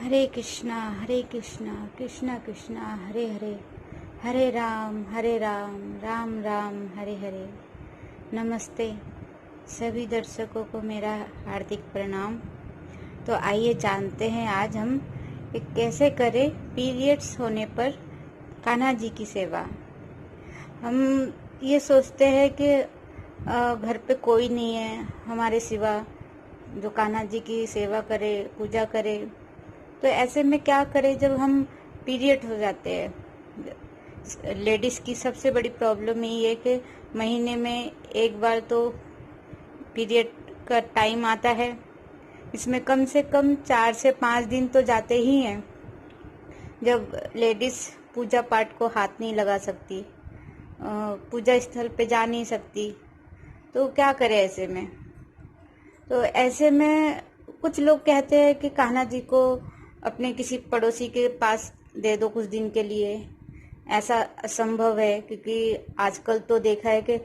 हरे कृष्णा कृष्णा कृष्णा हरे हरे, हरे राम राम राम हरे हरे। नमस्ते सभी दर्शकों को मेरा हार्दिक प्रणाम। तो आइए जानते हैं आज हम कैसे करें पीरियड्स होने पर कान्हा जी की सेवा। हम ये सोचते हैं कि घर पे कोई नहीं है हमारे सिवा जो कान्हा जी की सेवा करे, पूजा करे। तो ऐसे में क्या करें जब हम पीरियड हो जाते हैं। लेडीज़ की सबसे बड़ी प्रॉब्लम यही है कि महीने में एक बार तो पीरियड का टाइम आता है। इसमें कम से कम 4 से 5 दिन तो जाते ही हैं जब लेडीज़ पूजा पाठ को हाथ नहीं लगा सकती, पूजा स्थल पे जा नहीं सकती। तो क्या करें ऐसे में? तो ऐसे में कुछ लोग कहते हैं कि कान्हा जी को अपने किसी पड़ोसी के पास दे दो कुछ दिन के लिए। ऐसा असंभव है क्योंकि आजकल तो देखा है कि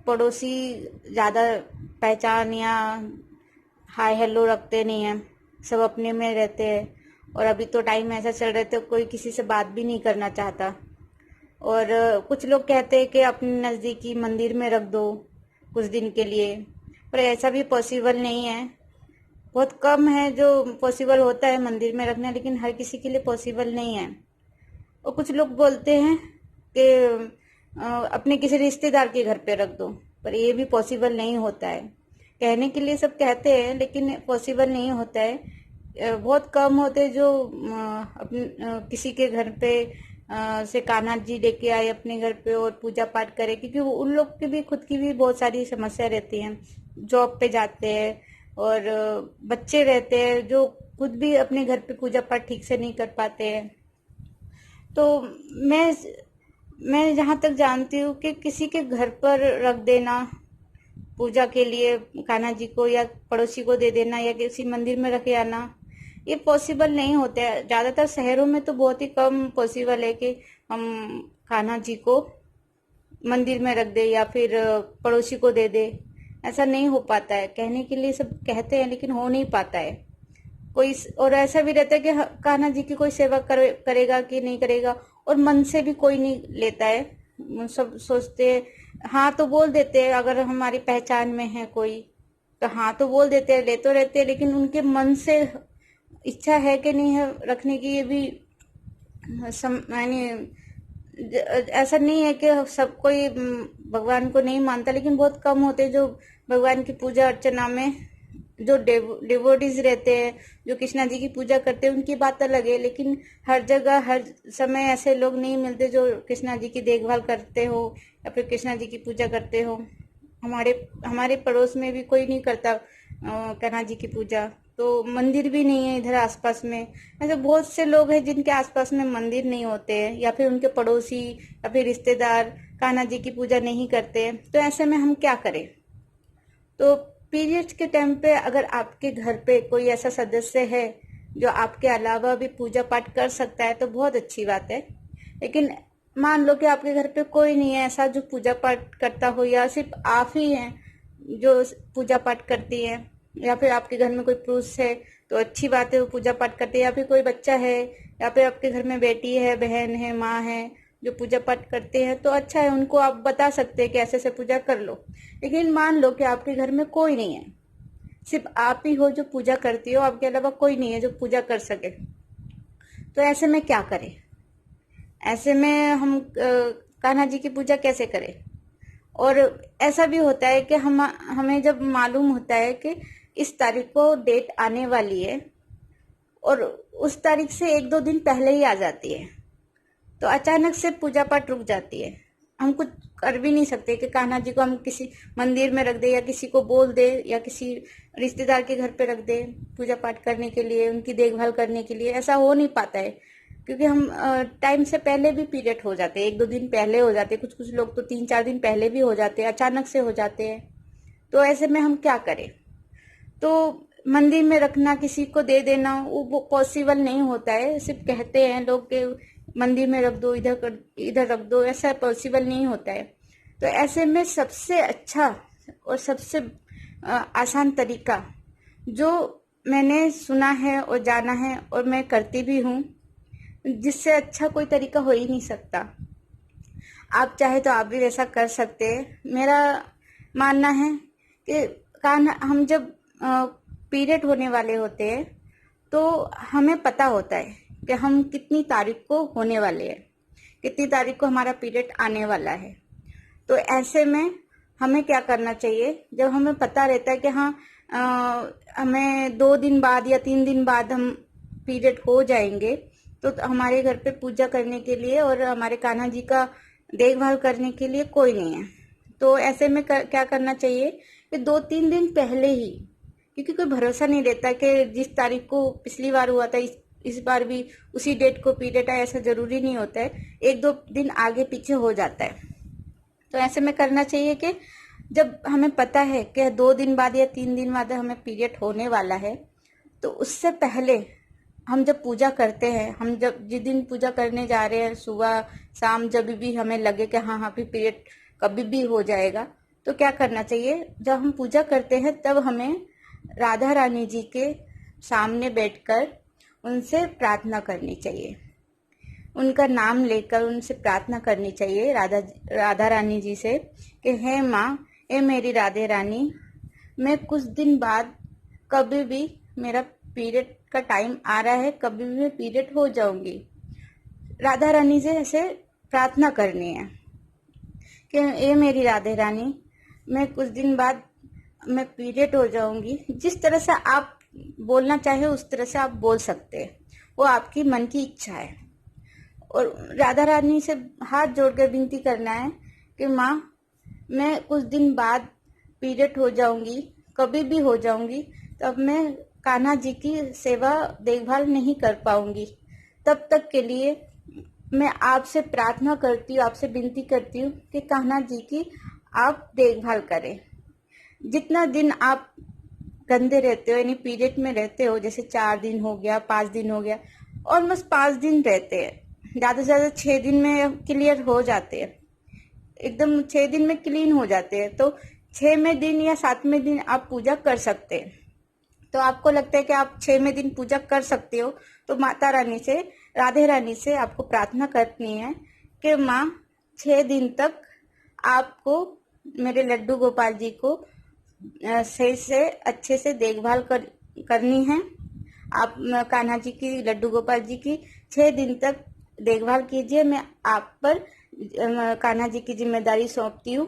पड़ोसी ज़्यादा पहचान या हाय हेलो रखते नहीं हैं, सब अपने में रहते हैं। और अभी तो टाइम ऐसा चल रहा है तो कोई किसी से बात भी नहीं करना चाहता। और कुछ लोग कहते हैं कि अपने नज़दीकी मंदिर में रख दो कुछ दिन के लिए, पर ऐसा भी पॉसिबल नहीं है। बहुत कम है जो पॉसिबल होता है मंदिर में रखना, लेकिन हर किसी के लिए पॉसिबल नहीं है। और कुछ लोग बोलते हैं कि अपने किसी रिश्तेदार के घर पे रख दो, पर ये भी पॉसिबल नहीं होता है। कहने के लिए सब कहते हैं लेकिन पॉसिबल नहीं होता है। बहुत कम होते जो अपने किसी के घर पे से कान्हा जी लेके आए अपने घर पे और पूजा पाठ करे, क्योंकि उन लोग की भी खुद की भी बहुत सारी समस्या रहती हैं। जॉब पे जाते हैं और बच्चे रहते हैं जो खुद भी अपने घर पे पूजा पाठ ठीक से नहीं कर पाते हैं। तो मैं जहाँ तक जानती हूँ कि किसी के घर पर रख देना पूजा के लिए कान्हा जी को, या पड़ोसी को दे देना, या किसी मंदिर में रखे आना, ये पॉसिबल नहीं होता है। ज़्यादातर शहरों में तो बहुत ही कम पॉसिबल है कि हम कान्हा जी को मंदिर में रख दे या फिर पड़ोसी को दे दे। ऐसा नहीं हो पाता है। कहने के लिए सब कहते हैं लेकिन हो नहीं पाता है कोई। और ऐसा भी रहता है कि कान्हा जी की कोई सेवा करेगा कि नहीं करेगा, और मन से भी कोई नहीं लेता है। सब सोचते हैं, हाँ तो बोल देते हैं, अगर हमारी पहचान में है कोई तो हाँ तो बोल देते हैं, ले तो रहते हैं, लेकिन उनके मन से इच्छा है कि नहीं है रखने की, ये भी यानी ऐसा नहीं है कि सब कोई भगवान को नहीं मानता, लेकिन बहुत कम होते जो भगवान की पूजा अर्चना में जो डिवोटीज रहते हैं, जो कृष्णा जी की पूजा करते हैं, उनकी बात अलग है। लेकिन हर जगह हर समय ऐसे लोग नहीं मिलते जो कृष्णा जी की देखभाल करते हो या फिर कृष्णा जी की पूजा करते हो। हमारे पड़ोस में भी कोई नहीं करता कान्हा जी की पूजा। तो मंदिर भी नहीं है इधर आसपास में। ऐसे बहुत से लोग हैं जिनके आसपास में मंदिर नहीं होते हैं, या फिर उनके पड़ोसी या फिर रिश्तेदार कान्हा जी की पूजा नहीं करते। तो ऐसे में हम क्या करें? तो पीरियड्स के टाइम पे अगर आपके घर पे कोई ऐसा सदस्य है जो आपके अलावा भी पूजा पाठ कर सकता है तो बहुत अच्छी बात है। लेकिन मान लो कि आपके घर पे कोई नहीं है ऐसा जो पूजा पाठ करता हो, या सिर्फ आप ही हैं जो पूजा पाठ करती है, या फिर आपके घर में कोई पुरुष है तो अच्छी बात है वो पूजा पाठ करते हैं, या फिर कोई बच्चा है, या फिर आपके घर में बेटी है, बहन है, माँ है जो पूजा पाठ करते हैं तो अच्छा है, उनको आप बता सकते हैं कि ऐसे ऐसे पूजा कर लो। लेकिन मान लो कि आपके घर में कोई नहीं है, सिर्फ आप ही हो जो पूजा करती हो, आपके अलावा कोई नहीं है जो पूजा कर सके। तो ऐसे में क्या करें? ऐसे में हम कान्हा जी की पूजा कैसे करें? और ऐसा भी होता है कि हमें जब मालूम होता है कि इस तारीख को डेट आने वाली है और उस तारीख से 1-2 दिन पहले ही आ जाती है, तो अचानक से पूजा पाठ रुक जाती है। हम कुछ कर भी नहीं सकते कि कान्हा जी को हम किसी मंदिर में रख दे, या किसी को बोल दे, या किसी रिश्तेदार के घर पे रख दे पूजा पाठ करने के लिए, उनकी देखभाल करने के लिए। ऐसा हो नहीं पाता है क्योंकि हम टाइम से पहले भी पीरियड हो जाते हैं, 1-2 दिन पहले हो जाते हैं, कुछ लोग तो 3-4 दिन पहले भी हो जाते हैं, अचानक से हो जाते हैं। तो ऐसे में हम क्या करें? तो मंदिर में रखना, किसी को दे देना, वो पॉसिबल नहीं होता है। सिर्फ कहते हैं लोग कि मंदिर में रख दो, इधर रख दो, ऐसा पॉसिबल नहीं होता है। तो ऐसे में सबसे अच्छा और सबसे आसान तरीका जो मैंने सुना है और जाना है और मैं करती भी हूँ, जिससे अच्छा कोई तरीका हो ही नहीं सकता। आप चाहे तो आप भी वैसा कर सकते हैं। मेरा मानना है कि कान हम जब पीरियड होने वाले होते हैं तो हमें पता होता है कि हम कितनी तारीख को होने वाले हैं, कितनी तारीख को हमारा पीरियड आने वाला है। तो ऐसे में हमें क्या करना चाहिए, जब हमें पता रहता है कि हाँ हमें 2 दिन बाद या 3 दिन बाद हम पीरियड हो जाएंगे, तो हमारे घर पे पूजा करने के लिए और हमारे कान्हा जी का देखभाल करने के लिए कोई नहीं है। तो ऐसे में क्या करना चाहिए कि 2-3 दिन पहले ही, क्योंकि कोई भरोसा नहीं रहता कि जिस तारीख को पिछली बार हुआ था इस बार भी उसी डेट को पीरियड आए, ऐसा जरूरी नहीं होता है। 1-2 दिन आगे पीछे हो जाता है। तो ऐसे में करना चाहिए कि जब हमें पता है कि 2 दिन बाद या 3 दिन बाद हमें पीरियड होने वाला है, तो उससे पहले हम जब पूजा करते हैं, हम जब जिस दिन पूजा करने जा रहे हैं, सुबह शाम जब भी हमें लगे कि हाँ भी पीरियड कभी भी हो जाएगा, तो क्या करना चाहिए, जब हम पूजा करते हैं तब हमें राधा रानी जी के सामने बैठकर उनसे प्रार्थना करनी चाहिए। उनका नाम लेकर उनसे प्रार्थना करनी चाहिए राधा रानी जी से कि हे माँ, ए मेरी राधे रानी, मैं कुछ दिन बाद कभी भी मेरा पीरियड का टाइम आ रहा है, कभी भी मैं पीरियड हो जाऊंगी। राधा रानी से ऐसे प्रार्थना करनी है कि ए मेरी राधे रानी, मैं कुछ दिन बाद मैं पीरियड हो जाऊंगी। जिस तरह से आप बोलना चाहे उस तरह से आप बोल सकते हैं, वो आपकी मन की इच्छा है। और राधा रानी से हाथ जोड़कर विनती करना है कि माँ, मैं कुछ दिन बाद पीरियड हो जाऊंगी, कभी भी हो जाऊंगी, तब मैं कान्हा जी की सेवा देखभाल नहीं कर पाऊंगी। तब तक के लिए मैं आपसे प्रार्थना करती हूँ, आपसे विनती करती हूँ कि कान्हा जी की आप देखभाल करें। जितना दिन आप गंदे रहते हो, यानी पीरियड में रहते हो, जैसे 4 दिन हो गया, 5 दिन हो गया, ऑलमोस्ट 5 दिन रहते हैं, ज्यादा से ज्यादा 6 दिन में क्लियर हो जाते हैं, एकदम 6 दिन में क्लीन हो जाते हैं। तो 6वें दिन या 7वें दिन आप पूजा कर सकते हैं। तो आपको लगता है कि आप 6वें दिन पूजा कर सकते हो, तो माता रानी से, राधे रानी से आपको प्रार्थना करनी है कि माँ, 6 दिन तक आपको मेरे लड्डू गोपाल जी को सही से अच्छे से देखभाल करनी है। आप कान्हा जी की, लड्डू गोपाल जी की 6 दिन तक देखभाल कीजिए। मैं आप पर कान्हा जी की जिम्मेदारी सौंपती हूँ।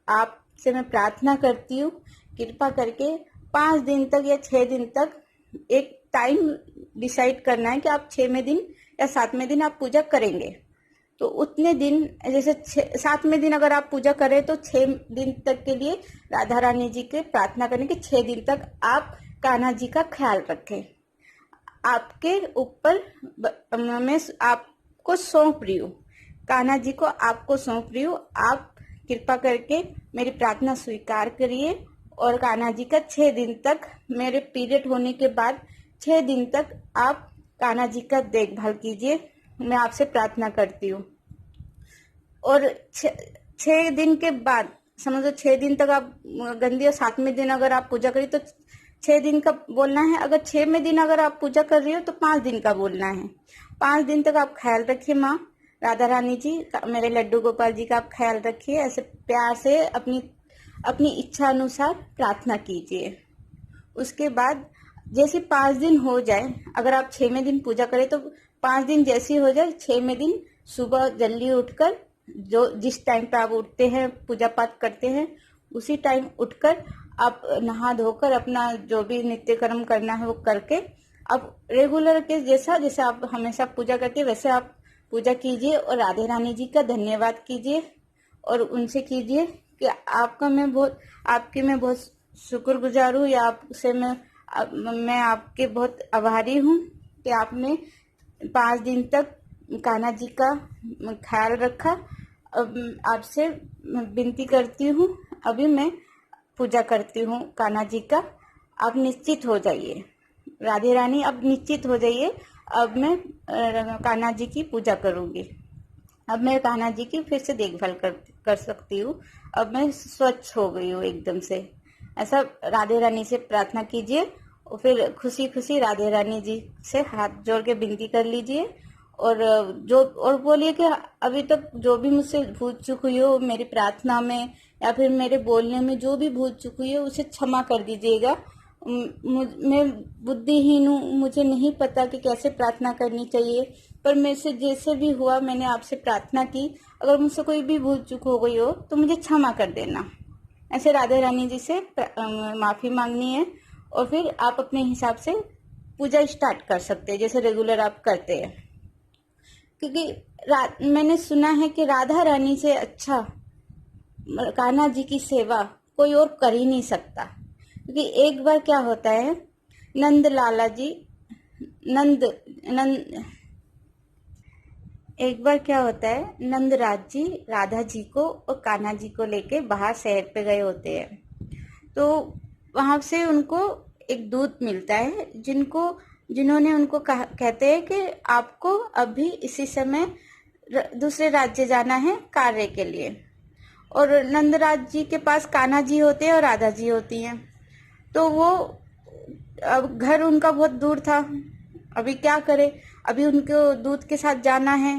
आपसे मैं प्रार्थना करती हूँ, कृपा करके 5 दिन तक या 6 दिन तक एक टाइम डिसाइड करना है कि आप 6वें दिन या 7वें दिन आप पूजा करेंगे। तो उतने दिन, जैसे 7वें दिन अगर आप पूजा करें तो 6 दिन तक के लिए राधा रानी जी के प्रार्थना करें कि 6 दिन तक आप कान्हा जी का ख्याल रखें। आपके ऊपर मैं आपको सौंप रही हूँ, कान्हा जी को आपको सौंप रही हूँ। आप कृपा करके मेरी प्रार्थना स्वीकार करिए और कान्हा जी का 6 दिन तक, मेरे पीरियड होने के बाद 6 दिन तक आप कान्हा जी का देखभाल कीजिए। मैं आपसे प्रार्थना करती हूँ। और 6 दिन के बाद, समझो 6 दिन तक आप गंदी, और 7वें दिन अगर आप पूजा करी तो 6 दिन का बोलना है। अगर 6वें दिन अगर आप पूजा कर रही हो तो 5 दिन का बोलना है। 5 दिन तक आप ख्याल रखिए माँ राधा रानी जी, मेरे लड्डू गोपाल जी का आप ख्याल रखिए। ऐसे प्यार से अपनी इच्छा अनुसार प्रार्थना कीजिए। उसके बाद जैसे 5 दिन हो जाए, अगर आप 6वें दिन पूजा करें तो 5 दिन जैसे हो जाए, 6वें दिन सुबह जल्दी उठकर, जो जिस टाइम पे आप उठते हैं पूजा पाठ करते हैं, उसी टाइम उठकर आप नहा धोकर अपना जो भी नित्य कर्म करना है वो करके आप रेगुलर के जैसे आप हमेशा पूजा करते हैं वैसे आप पूजा कीजिए और राधे रानी जी का धन्यवाद कीजिए और उनसे कीजिए कि आपकी मैं बहुत शुक्रगुजार हूँ, या आपसे मैं आपके बहुत आभारी हूँ कि आपने 5 दिन तक कान्हा जी का ख्याल रखा। अब आपसे विनती करती हूँ, अभी मैं पूजा करती हूँ कान्हा जी का। आप निश्चित हो जाइए राधे रानी, अब निश्चित हो जाइए। अब मैं कान्हा जी की पूजा करूँगी। अब मैं कान्हा जी की फिर से देखभाल कर सकती हूँ। अब मैं स्वच्छ हो गई हूँ एकदम से। ऐसा राधे रानी से प्रार्थना कीजिए और फिर खुशी खुशी राधे रानी जी से हाथ जोड़ के विनती कर लीजिए, और और बोलिए कि अभी तक जो भी मुझसे भूल चूक हुई हो मेरी प्रार्थना में या फिर मेरे बोलने में, जो भी भूल चूक हुई है उसे क्षमा कर दीजिएगा। मैं बुद्धिहीन हूँ, मुझे नहीं पता कि कैसे प्रार्थना करनी चाहिए, पर मेरे से जैसे भी हुआ मैंने आपसे प्रार्थना की, अगर मुझसे कोई भी भूल चूक हो गई हो तो मुझे क्षमा कर देना। ऐसे राधे रानी जी से माफी मांगनी है, और फिर आप अपने हिसाब से पूजा स्टार्ट कर सकते हैं जैसे रेगुलर आप करते हैं। क्योंकि मैंने सुना है कि राधा रानी से अच्छा कान्हा जी की सेवा कोई और कर ही नहीं सकता। क्योंकि एक बार क्या होता है, नंद लाला जी नंद नंद एक बार क्या होता है, नंदराज जी राधा जी को और कान्हा जी को लेके बाहर शहर पे गए होते हैं। तो वहां से उनको एक दूत मिलता है जिन्होंने उनको कहते हैं कि आपको अभी इसी समय दूसरे राज्य जाना है कार्य के लिए। और नंदराज जी के पास कान्हा जी होते हैं और राधा जी होती हैं। तो वो अब घर उनका बहुत दूर था, अभी क्या करे, अभी उनको दूत के साथ जाना है,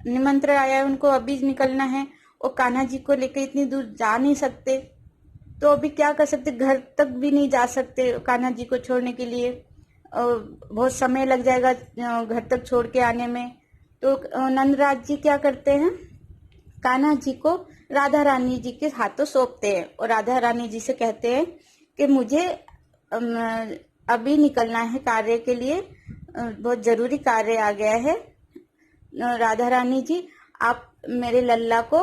निमंत्रण आया है उनको, अभी निकलना है, और कान्हा जी को लेकर इतनी दूर जा नहीं सकते। तो अभी क्या कर सकते, घर तक भी नहीं जा सकते कान्हा जी को छोड़ने के लिए, बहुत समय लग जाएगा घर तक छोड़ के आने में। तो नंदराज जी क्या करते हैं, कान्हा जी को राधा रानी जी के हाथों सौंपते हैं और राधा रानी जी से कहते हैं कि मुझे अभी निकलना है कार्य के लिए, बहुत जरूरी कार्य आ गया है। राधा रानी जी आप मेरे लल्ला को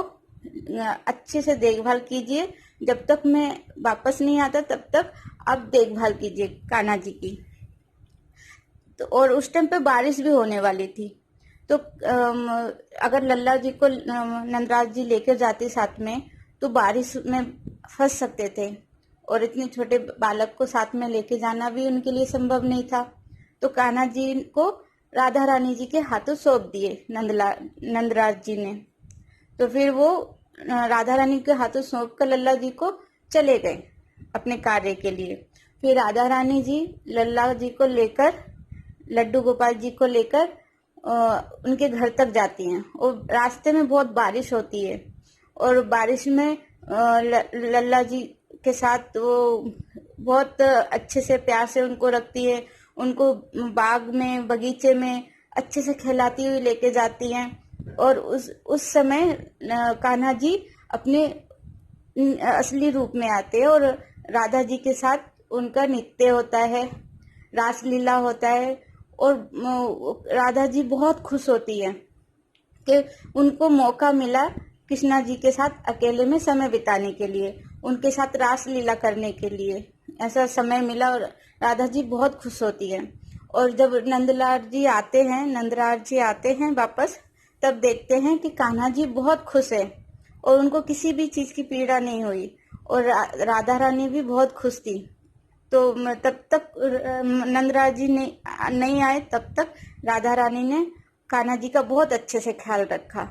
अच्छे से देखभाल कीजिए, जब तक मैं वापस नहीं आता तब तक आप देखभाल कीजिए कान्हा जी की। तो और उस टाइम पे बारिश भी होने वाली थी, तो अगर लल्ला जी को नंदराज जी लेकर जाते साथ में तो बारिश में फंस सकते थे, और इतने छोटे बालक को साथ में लेके जाना भी उनके लिए संभव नहीं था। तो कान्हा जी को राधा रानी जी के हाथों सौंप दिए नंदराज जी ने। तो फिर वो राधा रानी के हाथों सौंप कर लल्ला जी को चले गए अपने कार्य के लिए। फिर राधा रानी जी लल्ला जी को लेकर, लड्डू गोपाल जी को लेकर उनके घर तक जाती हैं, और रास्ते में बहुत बारिश होती है, और बारिश में लल्ला जी के साथ वो बहुत अच्छे से प्यार से उनको रखती है, उनको बाग में बगीचे में अच्छे से खिलाती हुई लेके जाती हैं। और उस समय कान्हा जी अपने असली रूप में आते हैं, और राधा जी के साथ उनका नृत्य होता है, रासलीला होता है, और राधा जी बहुत खुश होती है कि उनको मौका मिला कृष्णा जी के साथ अकेले में समय बिताने के लिए, उनके साथ रासलीला करने के लिए ऐसा समय मिला, और राधा जी बहुत खुश होती है। और जब नंदलाल जी आते हैं, नंदराज जी आते हैं वापस, तब देखते हैं कि कान्हा जी बहुत खुश है और उनको किसी भी चीज की पीड़ा नहीं हुई, और राधा रानी भी बहुत खुश थी। तो तब तक नंदराज जी नहीं आए, तब तक राधा रानी ने कान्हा जी का बहुत अच्छे से ख्याल रखा।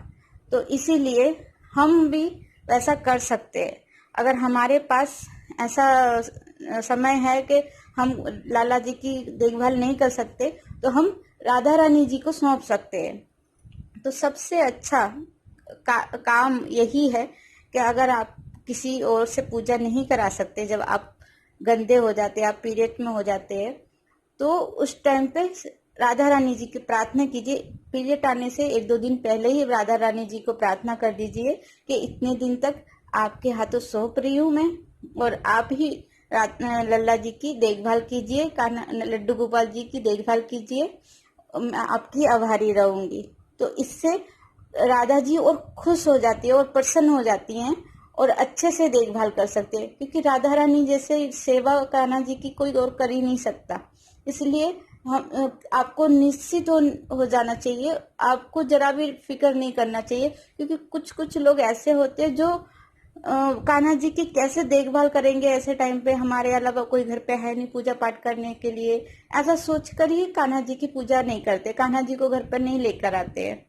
तो इसीलिए हम भी वैसा कर सकते हैं। अगर हमारे पास ऐसा समय है कि हम लाला जी की देखभाल नहीं कर सकते, तो हम राधा रानी जी को सौंप सकते हैं। तो सबसे अच्छा काम यही है कि अगर आप किसी और से पूजा नहीं करा सकते, जब आप गंदे हो जाते हैं, आप पीरियड में हो जाते हैं, तो उस टाइम पे राधा रानी जी की प्रार्थना कीजिए। पीरियड आने से 1-2 दिन पहले ही राधा रानी जी को प्रार्थना कर दीजिए कि इतने दिन तक आपके हाथों सौंप रही हूँ मैं, और आप ही लल्ला जी की देखभाल कीजिए, लड्डू गोपाल जी की देखभाल कीजिए, मैं आपकी आभारी रहूंगी। तो इससे राधा जी और खुश हो जाती है और प्रसन्न हो जाती हैं, और अच्छे से देखभाल कर सकते हैं, क्योंकि राधा रानी जैसे सेवा कान्हा जी की कोई और कर ही नहीं सकता। इसलिए हम आपको निश्चित हो जाना चाहिए, आपको जरा भी फिक्र नहीं करना चाहिए, क्योंकि कुछ लोग ऐसे होते हैं जो कान्हा जी की कैसे देखभाल करेंगे, ऐसे टाइम पे हमारे अलावा कोई घर पे है नहीं पूजा पाठ करने के लिए, ऐसा सोचकर ही कान्हा जी की पूजा नहीं करते, कान्हा जी को घर पर नहीं लेकर आते हैं।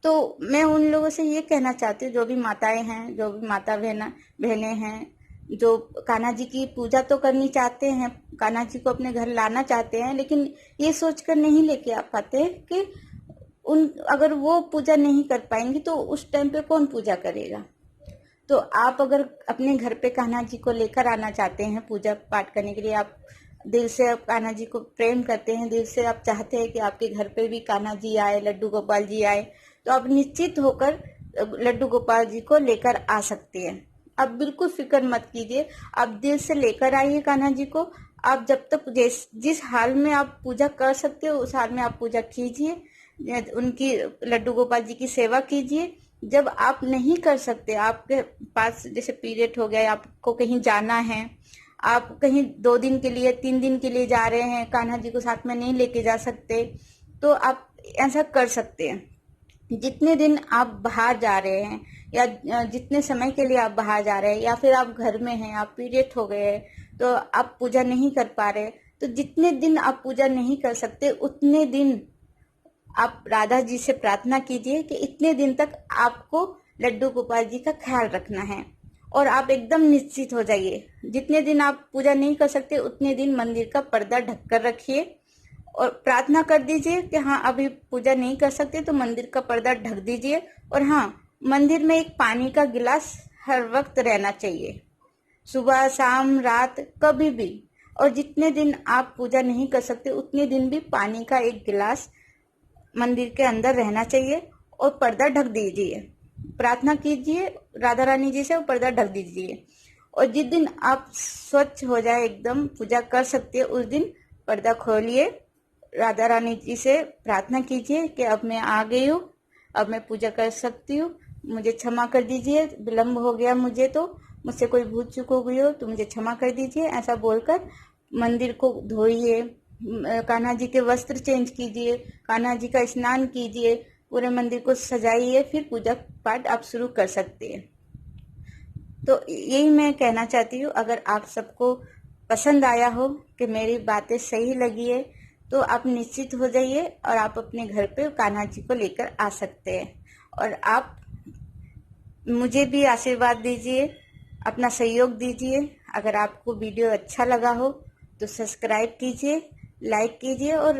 तो मैं उन लोगों से ये कहना चाहती हूँ, जो भी माताएं हैं, जो भी माता बहनें हैं, जो कान्हा जी की पूजा तो करनी चाहते हैं, कान्हा जी को अपने घर लाना चाहते हैं, लेकिन ये सोचकर नहीं लेके आ पाते कि उन अगर वो पूजा नहीं कर पाएंगी तो उस टाइम पे कौन पूजा करेगा। तो आप अगर अपने घर पे कान्हा जी को लेकर आना चाहते हैं पूजा पाठ करने के लिए, आप दिल से आप कान्हा जी को प्रेम करते हैं, दिल से आप चाहते हैं कि आपके घर पे भी कान्हा जी आए, लड्डू गोपाल जी आए, तो आप निश्चित होकर लड्डू गोपाल जी को लेकर आ सकते हैं। आप बिल्कुल फिक्र मत कीजिए, आप दिल से लेकर आइए कान्हा जी को। आप जब तक जिस हाल में आप पूजा कर सकते हो उस हाल में आप पूजा कीजिए, उनकी लड्डू गोपाल जी की सेवा कीजिए। जब आप नहीं कर सकते, आपके पास जैसे पीरियड हो गया, आपको कहीं जाना है, आप कहीं 2 दिन के लिए 3 दिन के लिए जा रहे हैं, कान्हा जी को साथ में नहीं लेके जा सकते, तो आप ऐसा कर सकते हैं। जितने दिन आप बाहर जा रहे हैं या जितने समय के लिए आप बाहर जा रहे हैं, या फिर आप घर में हैं, आप पीरियड हो गए तो आप पूजा नहीं कर पा रहे, तो जितने दिन आप पूजा नहीं कर सकते उतने दिन आप राधा जी से प्रार्थना कीजिए कि इतने दिन तक आपको लड्डू गोपाल जी का ख्याल रखना है, और आप एकदम निश्चित हो जाइए। जितने दिन आप पूजा नहीं कर सकते उतने दिन मंदिर का पर्दा ढककर रखिए और प्रार्थना कर दीजिए कि हाँ अभी पूजा नहीं कर सकते तो मंदिर का पर्दा ढक दीजिए। और हाँ, मंदिर में एक पानी का गिलास हर वक्त रहना चाहिए, सुबह शाम रात कभी भी। और जितने दिन आप पूजा नहीं कर सकते उतने दिन भी पानी का एक गिलास मंदिर के अंदर रहना चाहिए और पर्दा ढक दीजिए। प्रार्थना कीजिए राधा रानी जी से और पर्दा ढक दीजिए। और जिस दिन आप स्वच्छ हो जाए, एकदम पूजा कर सकते हैं, उस दिन पर्दा खोलिए, राधा रानी जी से प्रार्थना कीजिए कि अब मैं आ गई हूँ, अब मैं पूजा कर सकती हूँ, मुझे क्षमा कर दीजिए, विलम्ब हो गया मुझे, तो मुझसे कोई भूल चूक हो गई हो तो मुझे क्षमा कर दीजिए। ऐसा बोलकर मंदिर को धोइए, कान्हा जी के वस्त्र चेंज कीजिए, कान्हा जी का स्नान कीजिए, पूरे मंदिर को सजाइए, फिर पूजा पाठ आप शुरू कर सकते हैं। तो यही मैं कहना चाहती हूँ। अगर आप सबको पसंद आया हो कि मेरी बातें सही लगी है तो आप निश्चित हो जाइए और आप अपने घर पे कान्हा जी को लेकर आ सकते हैं। और आप मुझे भी आशीर्वाद दीजिए, अपना सहयोग दीजिए। अगर आपको वीडियो अच्छा लगा हो तो सब्सक्राइब कीजिए, लाइक कीजिए और